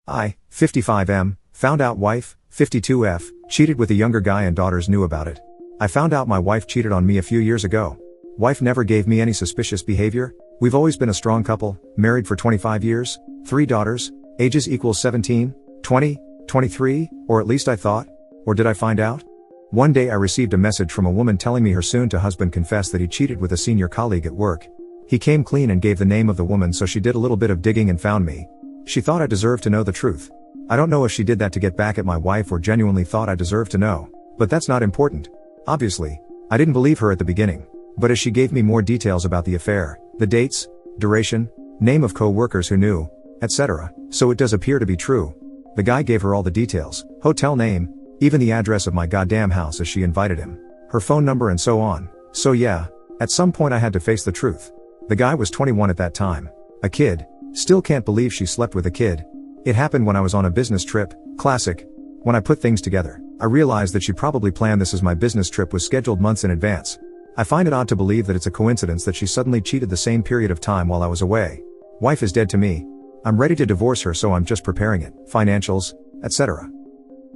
I, 55M, found out wife, 52F, cheated with a younger guy and daughters knew about it. I found out my wife cheated on me a few years ago. Wife never gave me any suspicious behavior. We've always been a strong couple, married for 25 years, 3 daughters, ages equals 17, 20, 23, or at least I thought. Or did I find out? One day I received a message from a woman telling me her soon-to-husband confessed that he cheated with a senior colleague at work. He came clean and gave the name of the woman, so she did a little bit of digging and found me. She thought I deserved to know the truth. I don't know if she did that to get back at my wife or genuinely thought I deserved to know. But that's not important. Obviously, I didn't believe her at the beginning. But as she gave me more details about the affair, the dates, duration, name of co-workers who knew, etc., so it does appear to be true. The guy gave her all the details, hotel name, even the address of my goddamn house as she invited him, her phone number and so on. So yeah, at some point I had to face the truth. The guy was 21 at that time. A kid. Still can't believe she slept with a kid. It happened when I was on a business trip, classic. When I put things together, I realized that she probably planned this as my business trip was scheduled months in advance. I find it odd to believe that it's a coincidence that she suddenly cheated the same period of time while I was away. Wife is dead to me. I'm ready to divorce her, so I'm just preparing it, financials, etc.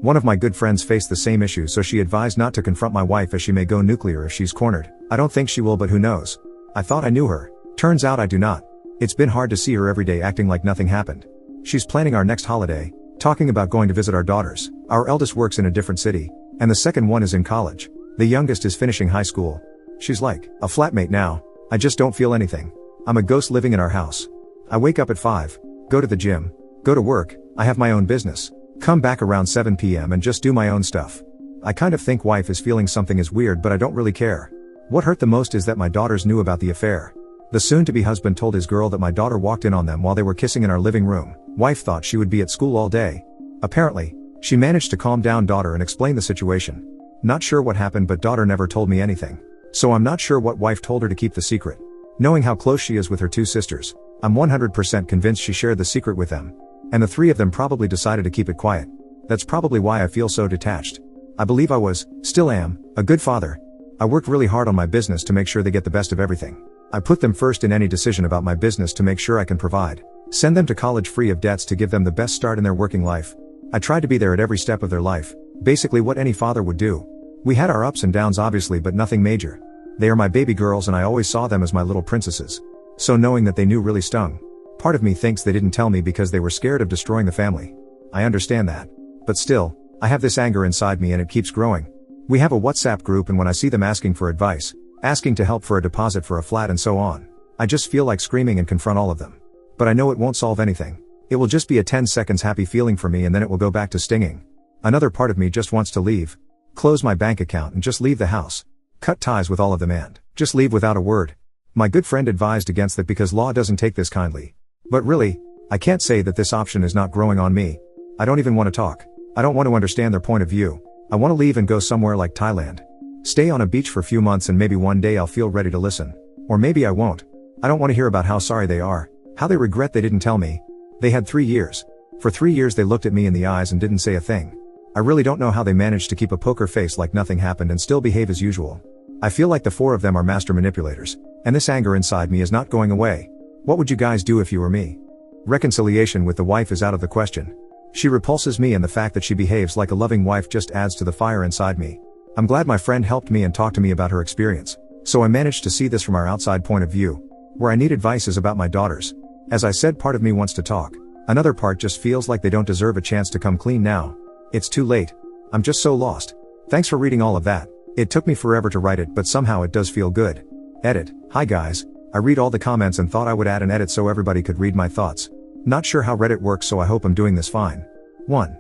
One of my good friends faced the same issue, so she advised not to confront my wife as she may go nuclear if she's cornered. I don't think she will, but who knows. I thought I knew her. Turns out I do not. It's been hard to see her every day acting like nothing happened. She's planning our next holiday, talking about going to visit our daughters. Our eldest works in a different city, and the second one is in college. The youngest is finishing high school. She's like a flatmate now. I just don't feel anything. I'm a ghost living in our house. I wake up at 5, go to the gym, go to work, I have my own business, come back around 7 p.m. and just do my own stuff. I kind of think wife is feeling something is weird, but I don't really care. What hurt the most is that my daughters knew about the affair. The soon-to-be husband told his girl that my daughter walked in on them while they were kissing in our living room. Wife thought she would be at school all day. Apparently, she managed to calm down daughter and explain the situation. Not sure what happened, but daughter never told me anything. So I'm not sure what wife told her to keep the secret. Knowing how close she is with her 2 sisters, I'm 100% convinced she shared the secret with them. And the 3 of them probably decided to keep it quiet. That's probably why I feel so detached. I believe I was, still am, a good father. I worked really hard on my business to make sure they get the best of everything. I put them first in any decision about my business to make sure I can provide. Send them to college free of debts to give them the best start in their working life. I tried to be there at every step of their life. Basically what any father would do. We had our ups and downs obviously, but nothing major. They are my baby girls and I always saw them as my little princesses. So knowing that they knew really stung. Part of me thinks they didn't tell me because they were scared of destroying the family. I understand that. But still, I have this anger inside me and it keeps growing. We have a WhatsApp group, and when I see them asking for advice, asking to help for a deposit for a flat and so on, I just feel like screaming and confront all of them. But I know it won't solve anything. It will just be a 10 seconds happy feeling for me and then it will go back to stinging. Another part of me just wants to leave. Close my bank account and just leave the house. Cut ties with all of them and just leave without a word. My good friend advised against that because law doesn't take this kindly. But really, I can't say that this option is not growing on me. I don't even want to talk. I don't want to understand their point of view. I want to leave and go somewhere like Thailand. Stay on a beach for a few months and maybe one day I'll feel ready to listen. Or maybe I won't. I don't want to hear about how sorry they are, how they regret they didn't tell me. They had 3 years. For 3 years they looked at me in the eyes and didn't say a thing. I really don't know how they managed to keep a poker face like nothing happened and still behave as usual. I feel like the 4 of them are master manipulators. And this anger inside me is not going away. What would you guys do if you were me? Reconciliation with the wife is out of the question. She repulses me and the fact that she behaves like a loving wife just adds to the fire inside me. I'm glad my friend helped me and talked to me about her experience. So I managed to see this from our outside point of view. Where I need advice is about my daughters. As I said, part of me wants to talk. Another part just feels like they don't deserve a chance to come clean now. It's too late. I'm just so lost. Thanks for reading all of that. It took me forever to write it, but somehow it does feel good. Edit. Hi guys. I read all the comments and thought I would add an edit so everybody could read my thoughts. Not sure how Reddit works, so I hope I'm doing this fine. 1.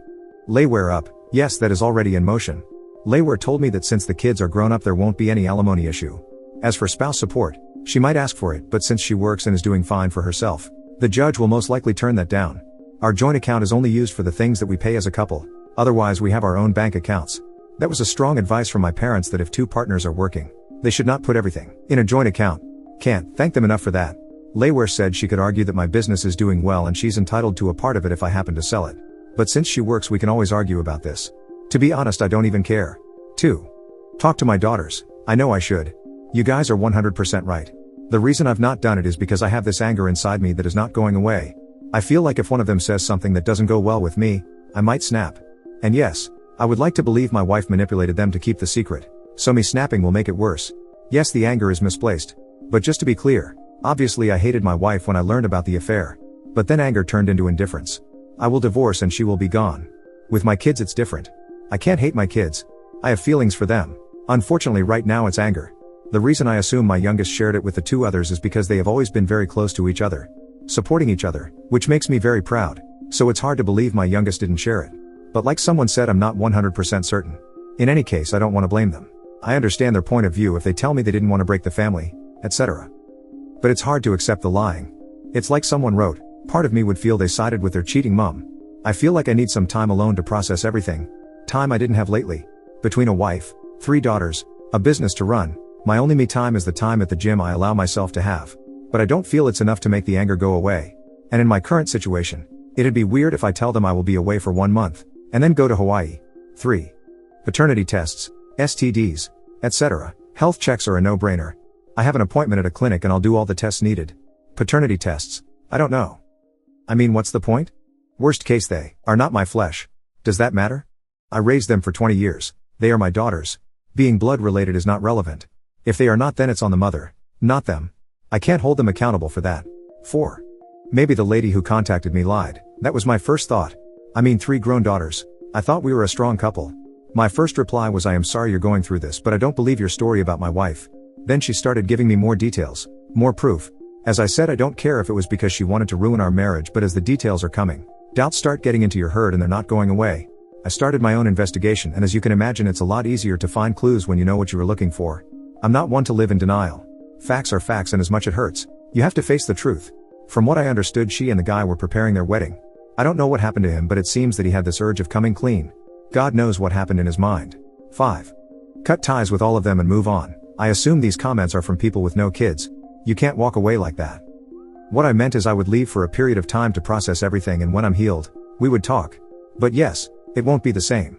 Layware up. Yes, that is already in motion. Layware told me that since the kids are grown up there won't be any alimony issue. As for spouse support, she might ask for it, but since she works and is doing fine for herself, the judge will most likely turn that down. Our joint account is only used for the things that we pay as a couple. Otherwise we have our own bank accounts. That was a strong advice from my parents that if 2 partners are working, they should not put everything in a joint account. Can't thank them enough for that. Layware said she could argue that my business is doing well and she's entitled to a part of it if I happen to sell it. But since she works we can always argue about this. To be honest, I don't even care. 2. Talk to my daughters. I know I should. You guys are 100% right. The reason I've not done it is because I have this anger inside me that is not going away. I feel like if one of them says something that doesn't go well with me, I might snap. And yes, I would like to believe my wife manipulated them to keep the secret, so me snapping will make it worse. Yes, the anger is misplaced. But just to be clear, obviously I hated my wife when I learned about the affair. But then anger turned into indifference. I will divorce and she will be gone. With my kids it's different. I can't hate my kids. I have feelings for them. Unfortunately right now it's anger. The reason I assume my youngest shared it with the two others is because they have always been very close to each other, supporting each other, which makes me very proud, so it's hard to believe my youngest didn't share it. But like someone said, I'm not 100% certain. In any case, I don't want to blame them. I understand their point of view if they tell me they didn't want to break the family, etc. But it's hard to accept the lying. It's like someone wrote, part of me would feel they sided with their cheating mom. I feel like I need some time alone to process everything. Time I didn't have lately. Between a wife, 3 daughters, a business to run, my only me time is the time at the gym I allow myself to have. But I don't feel it's enough to make the anger go away. And in my current situation, it'd be weird if I tell them I will be away for 1 month, and then go to Hawaii. 3. Paternity tests, STDs, etc. Health checks are a no-brainer. I have an appointment at a clinic and I'll do all the tests needed. Paternity tests, I don't know. I mean, what's the point? Worst case, they are not my flesh. Does that matter? I raised them for 20 years. They are my daughters. Being blood related is not relevant. If they are not, then it's on the mother, not them. I can't hold them accountable for that. 4. Maybe the lady who contacted me lied. That was my first thought. I mean, 3 grown daughters. I thought we were a strong couple. My first reply was, I am sorry you're going through this, but I don't believe your story about my wife. Then she started giving me more details, more proof. As I said, I don't care if it was because she wanted to ruin our marriage, but as the details are coming, doubts start getting into your head and they're not going away. I started my own investigation, and as you can imagine, it's a lot easier to find clues when you know what you were looking for. I'm not one to live in denial. Facts are facts, and as much it hurts, you have to face the truth. From what I understood, she and the guy were preparing their wedding. I don't know what happened to him, but it seems that he had this urge of coming clean. God knows what happened in his mind. 5. Cut ties with all of them and move on. I assume these comments are from people with no kids. You can't walk away like that. What I meant is I would leave for a period of time to process everything, and when I'm healed, we would talk. But yes, it won't be the same.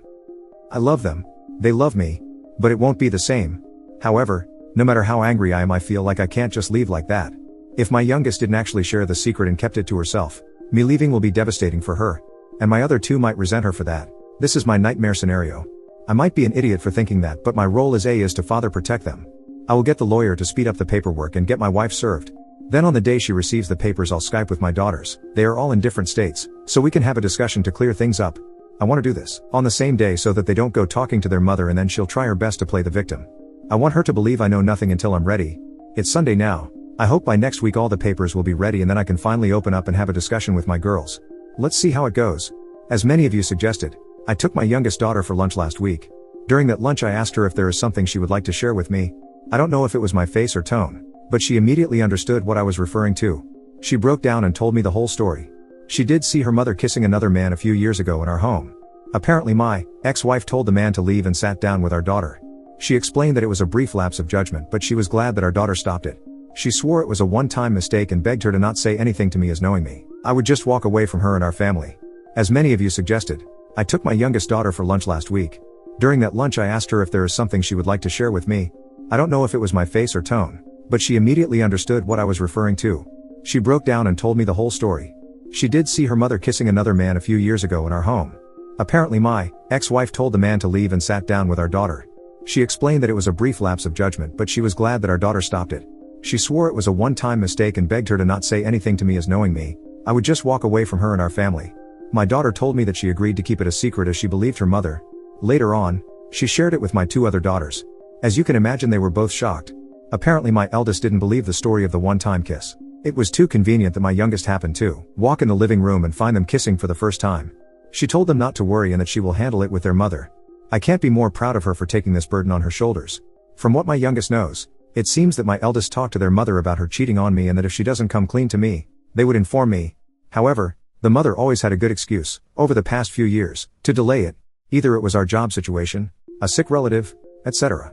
I love them. They love me. But it won't be the same. However, no matter how angry I am, I feel like I can't just leave like that. If my youngest didn't actually share the secret and kept it to herself, me leaving will be devastating for her. And my other 2 might resent her for that. This is my nightmare scenario. I might be an idiot for thinking that, but my role is to father protect them. I will get the lawyer to speed up the paperwork and get my wife served. Then on the day she receives the papers, I'll Skype with my daughters. They are all in different states, so we can have a discussion to clear things up. I want to do this on the same day so that they don't go talking to their mother, and then she'll try her best to play the victim. I want her to believe I know nothing until I'm ready. It's Sunday now. I hope by next week all the papers will be ready, and then I can finally open up and have a discussion with my girls. Let's see how it goes. As many of you suggested, I took my youngest daughter for lunch last week. During that lunch I asked her if there is something she would like to share with me. I don't know if it was my face or tone, but she immediately understood what I was referring to. She broke down and told me the whole story. She did see her mother kissing another man a few years ago in our home. Apparently my ex-wife told the man to leave and sat down with our daughter. She explained that it was a brief lapse of judgment, but she was glad that our daughter stopped it. She swore it was a one-time mistake and begged her to not say anything to me, as knowing me, I would just walk away from her and our family. As many of you suggested, I took my youngest daughter for lunch last week. During that lunch I asked her if there is something she would like to share with me. I don't know if it was my face or tone, but she immediately understood what I was referring to. She broke down and told me the whole story. She did see her mother kissing another man a few years ago in our home. Apparently my ex-wife told the man to leave and sat down with our daughter. She explained that it was a brief lapse of judgment, but she was glad that our daughter stopped it. She swore it was a one-time mistake and begged her to not say anything to me, as knowing me, I would just walk away from her and our family. My daughter told me that she agreed to keep it a secret as she believed her mother. Later on, she shared it with my 2 other daughters. As you can imagine, they were both shocked. Apparently my eldest didn't believe the story of the one-time kiss. It was too convenient that my youngest happened to walk in the living room and find them kissing for the first time. She told them not to worry and that she will handle it with their mother. I can't be more proud of her for taking this burden on her shoulders. From what my youngest knows, it seems that my eldest talked to their mother about her cheating on me, and that if she doesn't come clean to me, they would inform me. However, the mother always had a good excuse, over the past few years, to delay it. Either it was our job situation, a sick relative, etc.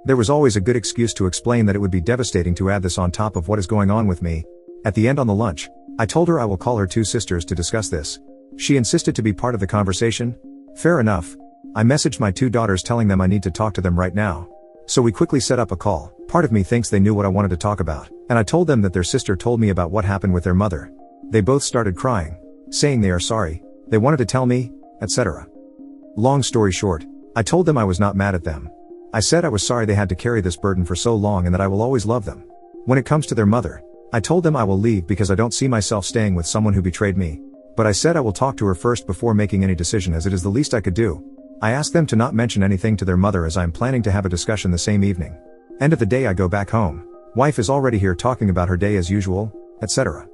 There was always a good excuse to explain that it would be devastating to add this on top of what is going on with me. At the end on the lunch, I told her I will call her 2 sisters to discuss this. She insisted to be part of the conversation. Fair enough. I messaged my 2 daughters telling them I need to talk to them right now. So we quickly set up a call. Part of me thinks they knew what I wanted to talk about, and I told them that their sister told me about what happened with their mother. They both started crying, saying they are sorry, they wanted to tell me, etc. Long story short, I told them I was not mad at them. I said I was sorry they had to carry this burden for so long and that I will always love them. When it comes to their mother, I told them I will leave because I don't see myself staying with someone who betrayed me. But I said I will talk to her first before making any decision, as it is the least I could do. I asked them to not mention anything to their mother as I am planning to have a discussion the same evening. End of the day, I go back home. Wife is already here talking about her day as usual, etc.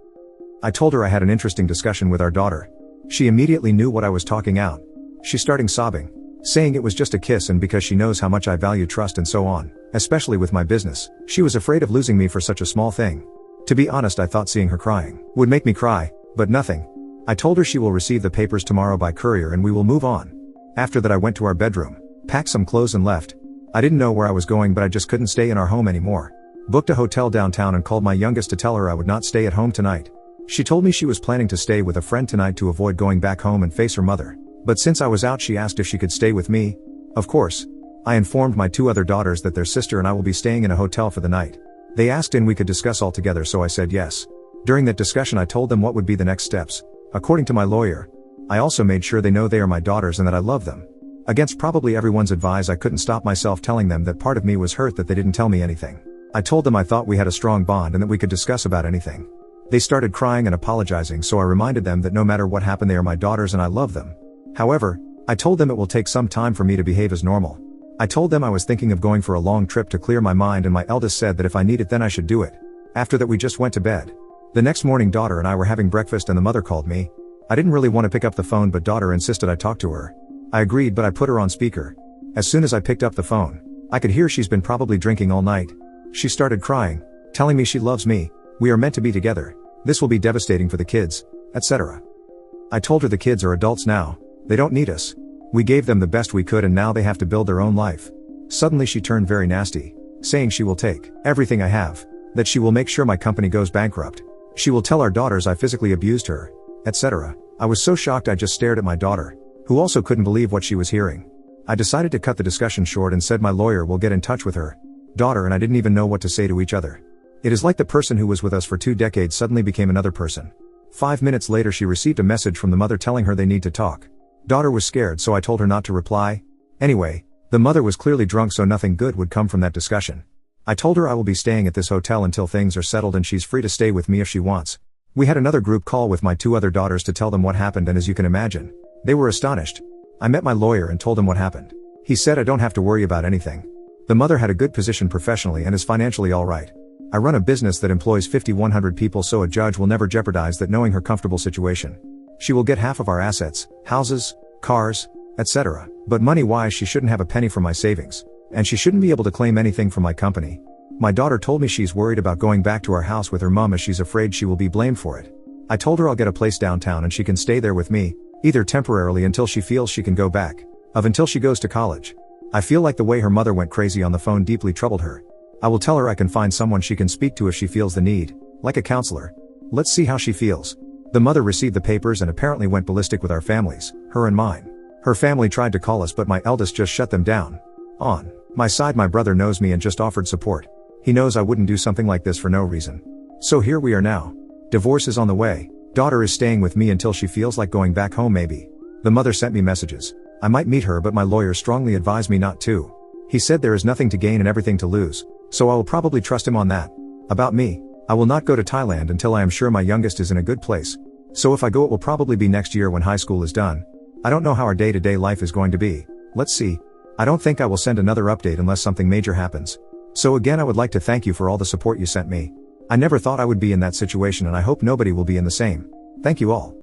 I told her I had an interesting discussion with our daughter. She immediately knew what I was talking out. She started sobbing, saying it was just a kiss and because she knows how much I value trust and so on, especially with my business. She was afraid of losing me for such a small thing. To be honest, I thought seeing her crying would make me cry, but nothing. I told her she will receive the papers tomorrow by courier and we will move on. After that I went to our bedroom, packed some clothes and left. I didn't know where I was going, but I just couldn't stay in our home anymore. Booked a hotel downtown and called my youngest to tell her I would not stay at home tonight. She told me she was planning to stay with a friend tonight to avoid going back home and face her mother. But since I was out, she asked if she could stay with me. Of course. I informed my two other daughters that their sister and I will be staying in a hotel for the night. They asked and we could discuss all together, so I said yes. During that discussion I told them what would be the next steps. According to my lawyer, I also made sure they know they are my daughters and that I love them. Against probably everyone's advice, I couldn't stop myself telling them that part of me was hurt that they didn't tell me anything. I told them I thought we had a strong bond and that we could discuss about anything. They started crying and apologizing, so I reminded them that no matter what happened, they are my daughters and I love them. However, I told them it will take some time for me to behave as normal. I told them I was thinking of going for a long trip to clear my mind, and my eldest said that if I need it then I should do it. After that we just went to bed. The next morning daughter and I were having breakfast and the mother called me. I didn't really want to pick up the phone, but daughter insisted I talk to her. I agreed, but I put her on speaker. As soon as I picked up the phone, I could hear she's been probably drinking all night. She started crying, telling me she loves me, we are meant to be together, this will be devastating for the kids, etc. I told her the kids are adults now, they don't need us. We gave them the best we could and now they have to build their own life. Suddenly she turned very nasty, saying she will take everything I have, that she will make sure my company goes bankrupt. She will tell our daughters I physically abused her, etc. I was so shocked I just stared at my daughter, who also couldn't believe what she was hearing. I decided to cut the discussion short and said my lawyer will get in touch with her. Daughter and I didn't even know what to say to each other. It is like the person who was with us for 2 decades suddenly became another person. 5 minutes later she received a message from the mother telling her they need to talk. Daughter was scared, so I told her not to reply. Anyway, the mother was clearly drunk, so nothing good would come from that discussion. I told her I will be staying at this hotel until things are settled and she's free to stay with me if she wants. We had another group call with my 2 other daughters to tell them what happened, and as you can imagine, they were astonished. I met my lawyer and told him what happened. He said I don't have to worry about anything. The mother had a good position professionally and is financially alright. I run a business that employs 5,100 people, so a judge will never jeopardize that knowing her comfortable situation. She will get half of our assets, houses, cars, etc. But money-wise she shouldn't have a penny from my savings. And she shouldn't be able to claim anything from my company. My daughter told me she's worried about going back to our house with her mom as she's afraid she will be blamed for it. I told her I'll get a place downtown and she can stay there with me, either temporarily until she feels she can go back, until she goes to college. I feel like the way her mother went crazy on the phone deeply troubled her. I will tell her I can find someone she can speak to if she feels the need, like a counselor. Let's see how she feels. The mother received the papers and apparently went ballistic with our families, her and mine. Her family tried to call us, but my eldest just shut them down. On my side, my brother knows me and just offered support. He knows I wouldn't do something like this for no reason. So here we are now. Divorce is on the way. Daughter is staying with me until she feels like going back home maybe. The mother sent me messages. I might meet her, but my lawyer strongly advised me not to. He said there is nothing to gain and everything to lose, so I will probably trust him on that. About me, I will not go to Thailand until I am sure my youngest is in a good place. So if I go, it will probably be next year when high school is done. I don't know how our day-to-day life is going to be. Let's see. I don't think I will send another update unless something major happens. So again, I would like to thank you for all the support you sent me. I never thought I would be in that situation and I hope nobody will be in the same. Thank you all.